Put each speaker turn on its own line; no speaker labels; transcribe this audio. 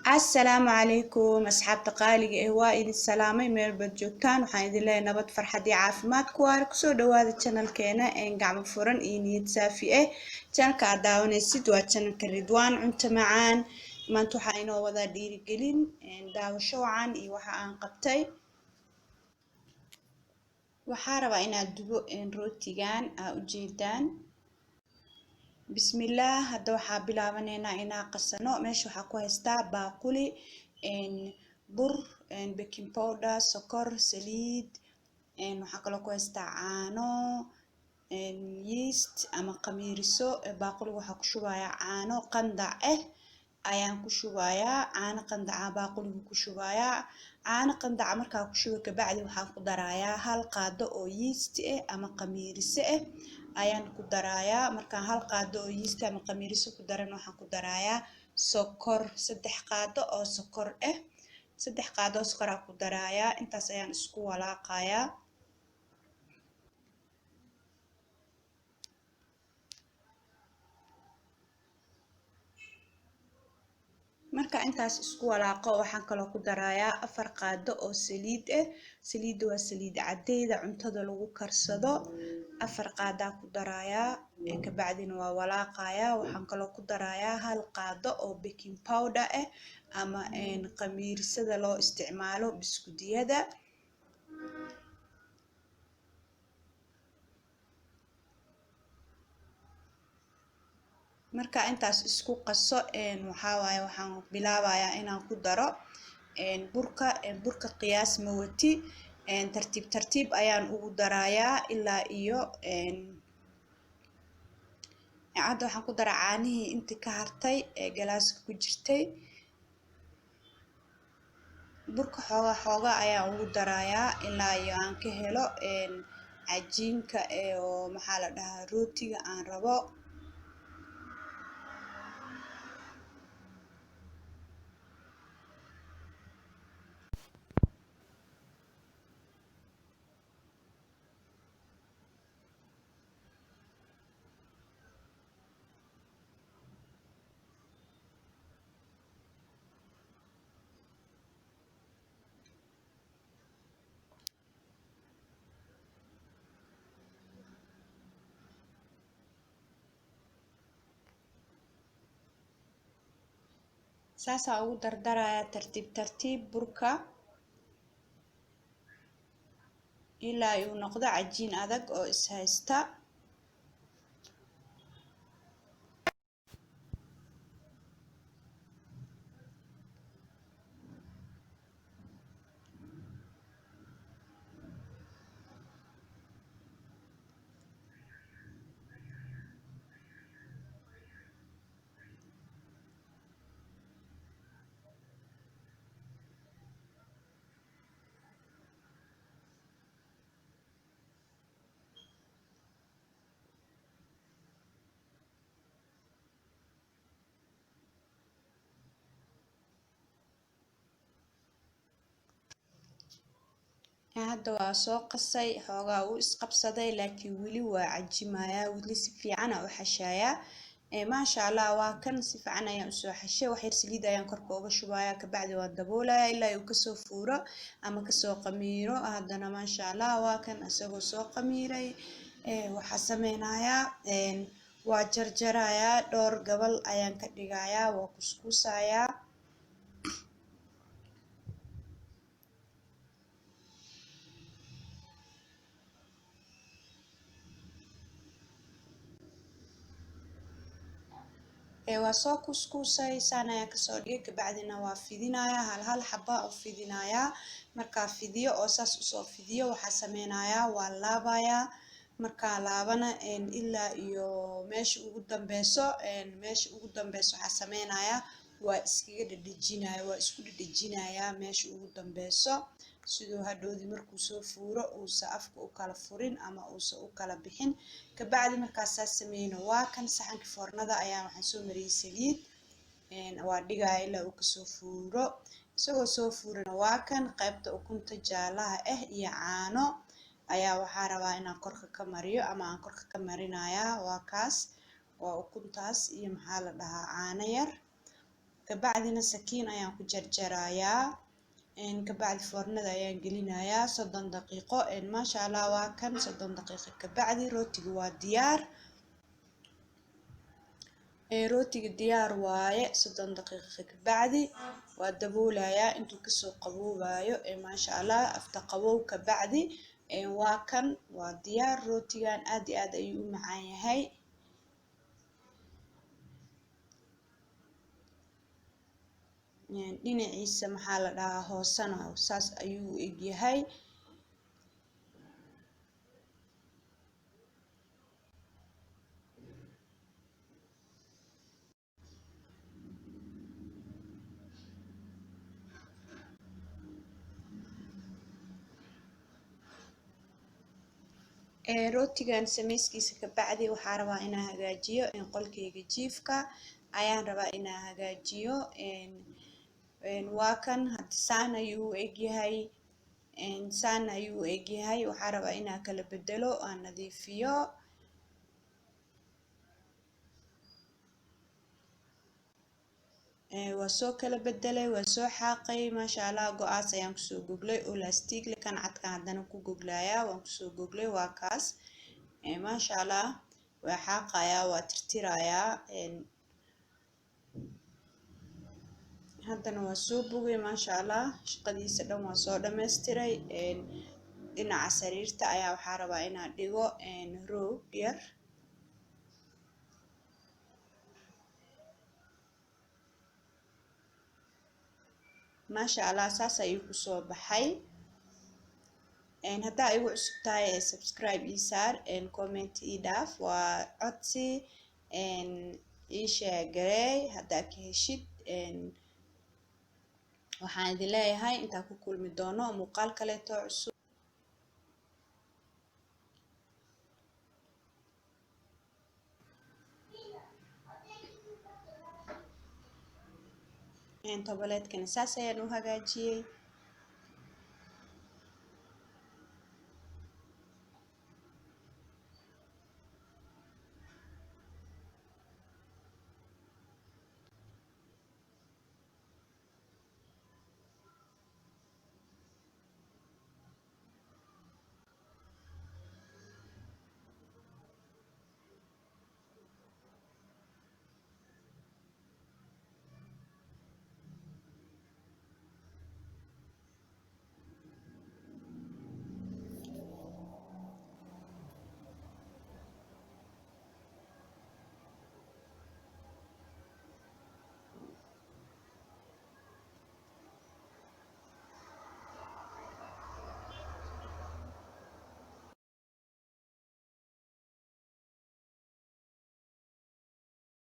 السلام عليكم أصحاب تقالي إهواء السلامة ميل بدجوتان وحين الله نبت فرحة عافمات كوارك سو دواد الشانل كينا إن قام فرن إني تسافي شانل كعداون السيد وشانل كردوان أنت معان ما أنتو حينو وذا ديري قلين إن داو شو عن وحا أن قبتي وحاربا إن أدبو إن روتيغان أجيدان بسم الله هذا وحاب بلابنينا إنا قصنو ماشي وحكو هستا باقولي إن بر إن بيكنج باودر سكر سليد إن وحكو هستا عانو إن يست أما قميرسو باقولي وحكو شوية عانو قندع ayaan ku shubayaa caano qandaca baaquliga ku shubayaa caano qandaca markaa ku shubo kabacdi waxaan ku darayaa hal qaado oo yeast ama qamiirise ayaan ku darayaa markaan hal qaado oo yeast ama qamiirise ku daran waxaan ku darayaa sokor 3 qaado oo sokor 3 qaado oo sokor ku darayaa intaas ayaan isku walaaqayaa marka intaas isku walaaqo waxaan kaloo ku darayaa 4 qaado oo saliid saliidu waa saliid cadeeyda cuntada lagu karsado 4 qaada ku darayaa ka bacdina waa walaaqayaa waxaan kaloo ku darayaa hal qaado oo baking powder ama qamiirsada loo isticmaalo biskudiyada marka intaas isku qaso waxa waaye waxaan bilaabayaa inaan ku daro burka qiyaas ma wati tartiib ayaan ugu darayaa ilaa iyo hadda waxaan ku daraa caanihii intii ka hartay ee galaaska ku jirtay burka xooga ayaan ugu darayaa ilaa iyo aan ka helo cajiinka oo maxaa la dhahaa rootiga aan rabo saasaa ugu dardarayaa tartiib burka ilaa uu noqdo cajiin adag oo is haysta hadda waa soo qasay xoogaa uu isqabsaday laakiin weli waa cajimayaa weli si fiican u xashayaa maasha Allah waa kan si fiican ayaan u soo xashay wax yar saliid ayaan korka uga shubayaa kabacdi waa daboolayaa ilaa uu ka soo fuuro ama ka soo qamiiro haddana maasha Allah waa kan asagoo soo qamiiray waxa sameynayaa waa jarjarayaa dhowr gabal ayaan ka dhigayaa waa kuskuusayaa waa soo kuskuusay saan ayaan kasoo dhigay kabacdina waa fidinayaa hal xaba oo fidinayaa markaa fidiyo oo saas usoo fidiyo waxaa sameynayaa waa laabayaa markaa laabana ilaa iyo meesha ugu dambeyso waxaa sameynayaa waa iskaga dhadhajinayaa waa isku dhadhajinayaa meesha ugu dambeyso sidoo hadhoodii markuu soo fuuro uusa afka u kala furin ama uusa u kala bixin kabacdi markaasaa sameyno waa kan saxanka foornada ayaa waxaan soo mariyay saliid waa dhigaya ilaa uu kasoo fuuro isagoo soo fuurana waa kan qaybta ukunta jaalaha iyo caano ayaa waxaa rabaa inaan korka ka mariyo ama aan korka ka marinayaa waa kaas waa ukuntaas iyo maxaa la dhahaa caano yar kabacdina sakiin ayaan ku jarjarayaa kabacdi foornada ayaan gelinayaa 30 daqiiqo maasha allah waa kan 30 daqiiqo kabacdi rootiga waa diyaar rootiga diyaar waaye 30 daqiiqo kabacdi waa daboolayaa intuu kasoo qaboobayo maasha allah afta qabow kabacdi waa kan waa diyaar rootigan aad iyo aad ayuu u macaan yahay dhinaciisa maxaa la dhahaa hoosana saas ayuu u eg yahay rootigan sameyskiisa kabacdi waxaa rabaa inaan hagaajiyo qolkeyga jiifka ayaan rabaa inaan hagaajiyo waa kan hadda saan ayuu u egyahay saan ayuu u egyahay waxaa rabaa inaan kala bedelo aan nadiifiyo waa soo kala bedelay waa soo xaaqay maasha allah go-aas ayaan kusoo goglay oo laastig leh kan cadkan haddana ku goglayaa waan kusoo goglay waa kaas maasha allah waa xaaqayaa waa tirtirayaa haddana waa soo bogay maasha allah shaqadiisa dhan waa soo dhammaystiray dhinaca sariirta ayaa waxaa rabaa inaan dhigo roog yar maasha allah saas ayuu kusoo baxay haddaa igu cusub tahay subscribe ii saar comment ii dhaaf waa codsi ii share gareey haddaa ka heshid waxaan idin leeyahay intaan ku kulmi doono muuqaal kaleeto cusub toboleedkana saas ayaan u hagaajiyey